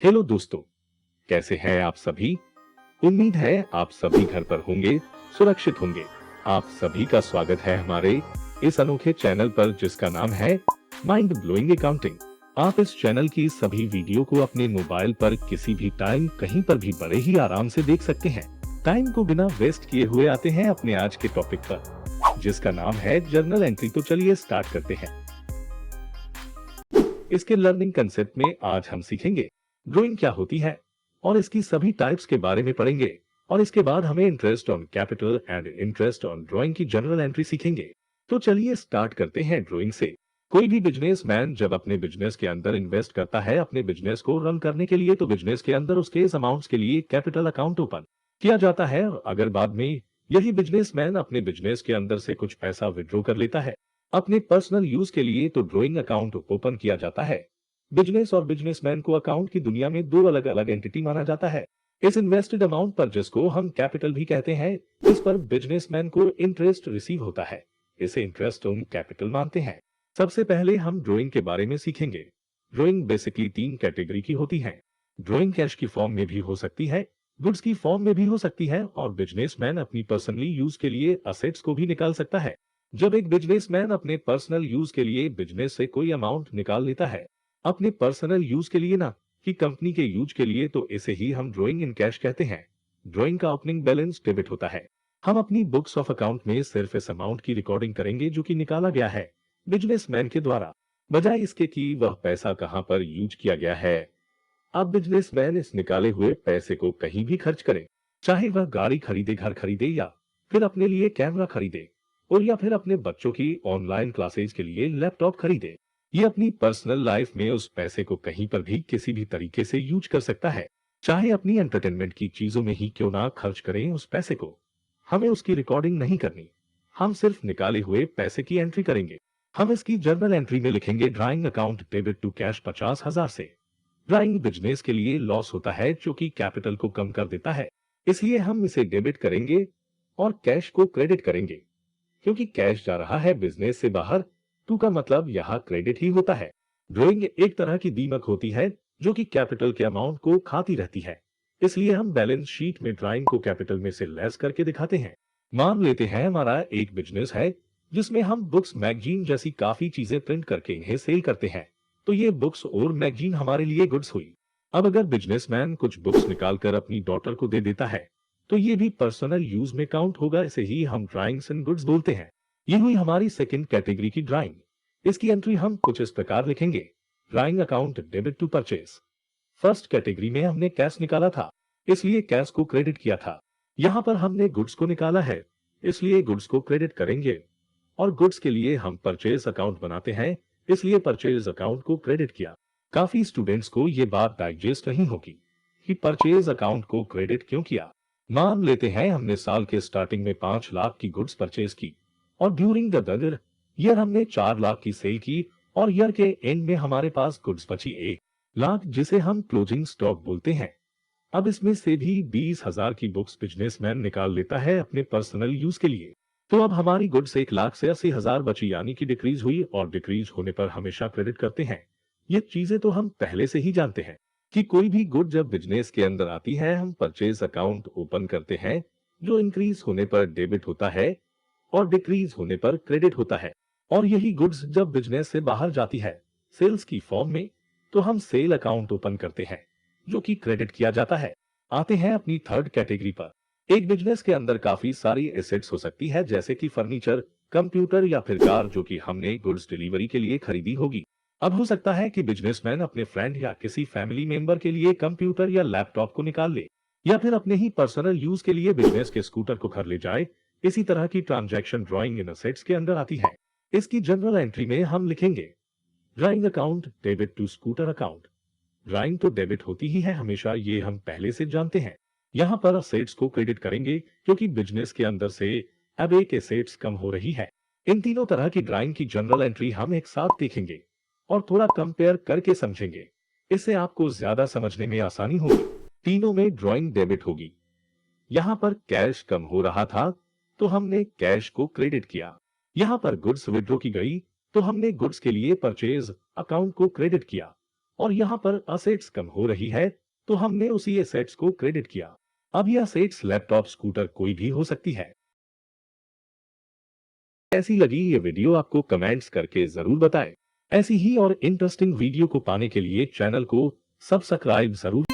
Hello दोस्तों, कैसे हैं आप सभी। उम्मीद है आप सभी घर पर होंगे, सुरक्षित होंगे। आप सभी का स्वागत है हमारे इस अनोखे चैनल पर जिसका नाम है माइंड ब्लोइंग अकाउंटिंग। आप इस चैनल की सभी वीडियो को अपने मोबाइल पर किसी भी टाइम कहीं पर भी बड़े ही आराम से देख सकते हैं। टाइम को बिना वेस्ट किए हुए आते हैं अपने आज के टॉपिक पर जिसका नाम है जर्नल एंट्री। तो चलिए स्टार्ट करते हैं। इसके लर्निंग कंसेप्ट में आज हम सीखेंगे ड्राइंग क्या होती है और इसकी सभी टाइप्स के बारे में पढ़ेंगे। और इसके बाद हमें interest on capital and interest on drawing की जनरल एंट्री सीखेंगे। तो चलिए स्टार्ट करते हैं ड्राइंग से। कोई भी बिजनेसमैन जब अपने बिजनेस के अंदर इन्वेस्ट करता है अपने बिजनेस को रन करने के लिए, तो बिजनेस के अंदर उसके इस अमाउंट्स के लिए कैपिटल अकाउंट ओपन किया जाता है। और अगर बाद में यही बिजनेसमैन अपने बिजनेस के अंदर से कुछ पैसा विड्रॉ कर लेता है अपने पर्सनल यूज के लिए, तो ड्राइंग अकाउंट ओपन किया जाता है। बिजनेस और बिजनेसमैन को अकाउंट की दुनिया में दो अलग अलग एंटिटी माना जाता है। इस इन्वेस्टेड अमाउंट पर, जिसको हम कैपिटल भी कहते हैं, इस पर बिजनेसमैन को इंटरेस्ट रिसीव होता है। इसे इंटरेस्ट ऑन कैपिटल मानते हैं। सबसे पहले हम ड्राइंग के बारे में सीखेंगे। ड्राइंग बेसिकली तीन कैटेगरी की होती है। ड्राइंग कैश की फॉर्म में भी हो सकती है, गुड्स की फॉर्म में भी हो सकती है, और बिजनेसमैन अपनी पर्सनली यूज के लिए असेट्स को भी निकाल सकता है। जब एक बिजनेसमैन अपने पर्सनल यूज के लिए बिजनेस से कोई अमाउंट निकाल लेता है अपने पर्सनल यूज के लिए, ना कि कंपनी के यूज के लिए, तो इसे ही हम ड्राइंग इन कैश कहते हैं। ड्राइंग का ओपनिंग बैलेंस डेबिट होता है। हम अपनी बुक्स ऑफ अकाउंट में सिर्फ इस अमाउंट की रिकॉर्डिंग करेंगे जो कि निकाला गया है बिजनेसमैन के द्वारा, बजाय इसके कि वह पैसा कहां पर यूज किया गया है। अब बिजनेसमैन इस निकाले हुए पैसे को कहीं भी खर्च करे, चाहे वह गाड़ी खरीदे, घर खरीदे, या फिर अपने लिए कैमरा खरीदे, और या फिर अपने बच्चों की ऑनलाइन क्लासेज के लिए लैपटॉप खरीदे। ये अपनी पर्सनल लाइफ में उस पैसे को कहीं पर भी किसी भी तरीके से यूज कर सकता है, चाहे अपनी एंटरटेनमेंट की चीजों में ही क्यों ना खर्च करें उस पैसे को। हमें उसकी रिकॉर्डिंग नहीं करनी, हम सिर्फ निकाले हुए पैसे की एंट्री करेंगे। हम इसकी जर्नल एंट्री में लिखेंगे drawing account debit to cash 50,000 से। ड्राइंग बिजनेस के लिए लॉस होता है जो कि कैपिटल को कम कर देता है, इसलिए हम इसे डेबिट करेंगे और कैश को क्रेडिट करेंगे। क्योंकि कैश जा रहा है बिजनेस से बाहर, टू का मतलब यहाँ क्रेडिट ही होता है। ड्राइंग एक तरह की दीमक होती है जो कि कैपिटल के अमाउंट को खाती रहती है, इसलिए हम बैलेंस शीट में ड्राइंग को कैपिटल में से लेस करके दिखाते हैं। मान लेते हैं हमारा एक बिजनेस है जिसमें हम बुक्स, मैगजीन जैसी काफी चीजें प्रिंट करके इन्हें सेल करते हैं, तो ये बुक्स और मैगजीन हमारे लिए गुड्स हुई। अब अगर बिजनेसमैन कुछ बुक्स निकालकर अपनी डॉटर को दे देता है तो ये भी पर्सनल यूज में काउंट होगा। इसे ही हम ड्राइंग्स एंड गुड्स बोलते हैं। ये हुई हमारी सेकंड कैटेगरी की ड्राइंग। इसकी एंट्री हम कुछ इस प्रकार लिखेंगे। Drawing account debit to purchase. First category में हमने कैश निकाला था, इसलिए कैश को क्रेडिट किया था। यहाँ पर हमने गुड्स को निकाला है, इसलिए गुड्स को क्रेडिट करेंगे। और गुड्स के लिए हम परचेज अकाउंट बनाते हैं, इसलिए परचेज अकाउंट को क्रेडिट किया। काफी स्टूडेंट्स को ये बात डाइजेस्ट नहीं होगी कि परचेज अकाउंट को क्रेडिट क्यों किया। मान लेते हैं हमने साल के स्टार्टिंग में 5 लाख की गुड्स परचेज की, और ड्यूरिंग द ईयर हमने 4 लाख की सेल की, और ईयर के एंड में हमारे पास गुड्स बची 1 लाख, जिसे हम क्लोजिंग स्टॉक बोलते हैं। अब इसमें से भी 20,000 की बुक्स बिजनेसमैन निकाल लेता है अपने पर्सनल यूज के लिए। तो अब हमारी गुड्स 1 लाख से 80,000 बची, यानी कि डिक्रीज हुई, और डिक्रीज होने पर हमेशा क्रेडिट करते हैं। ये चीजें तो हम पहले से ही जानते हैं कि कोई भी गुड जब बिजनेस के अंदर आती है हम परचेज अकाउंट ओपन करते हैं, जो इंक्रीज होने पर डेबिट होता है और डिक्रीज होने पर क्रेडिट होता है। और यही गुड्स जब बिजनेस से बाहर जाती है सेल्स की फॉर्म में, तो हम सेल अकाउंट ओपन करते हैं, जो कि क्रेडिट किया जाता है। आते हैं अपनी थर्ड कैटेगरी पर। एक बिजनेस के अंदर काफी सारी एसेट्स हो सकती है, जैसे कि फर्नीचर, कंप्यूटर, या फिर कार, जो कि हमने गुड्स डिलीवरी के लिए खरीदी होगी। अब हो सकता है कि बिजनेसमैन अपने फ्रेंड या किसी फैमिली मेंबर के लिए कंप्यूटर या लैपटॉप को निकाल ले, या फिर अपने ही पर्सनल यूज के लिए बिजनेस के स्कूटर को घर ले जाए। इसी तरह की ट्रांजैक्शन ड्राइंग इन असेट्स के अंदर आती है। इसकी जनरल एंट्री में हम लिखेंगे drawing account debit to scooter account. Drawing तो डेबिट होती ही है हमेशा, ये हम पहले से जानते हैं। यहाँ पर असेट्स को क्रेडिट करेंगे क्योंकि बिजनेस के अंदर से अब एक एसेट्स कम हो रही है। इन तीनों तरह की ड्राइंग की जनरल एंट्री हम एक साथ देखेंगे और थोड़ा कंपेयर करके समझेंगे। इससे आपको ज्यादा समझने में आसानी होगी। तीनों में ड्राइंग डेबिट होगी। यहाँ पर कैश कम हो रहा था तो हमने कैश को क्रेडिट किया। यहाँ पर गुड्स विड्रॉ की गई तो हमने गुड्स के लिए परचेज अकाउंट को क्रेडिट किया। और यहाँ पर असेट्स कम हो रही है तो हमने उसी एसेट्स को क्रेडिट किया। अब यह असेट्स लैपटॉप, स्कूटर कोई भी हो सकती है। कैसी लगी ये वीडियो आपको कमेंट्स करके जरूर बताएं। ऐसी ही और इंटरेस्टिंग वीडियो को पाने के लिए चैनल को सब्सक्राइब जरूर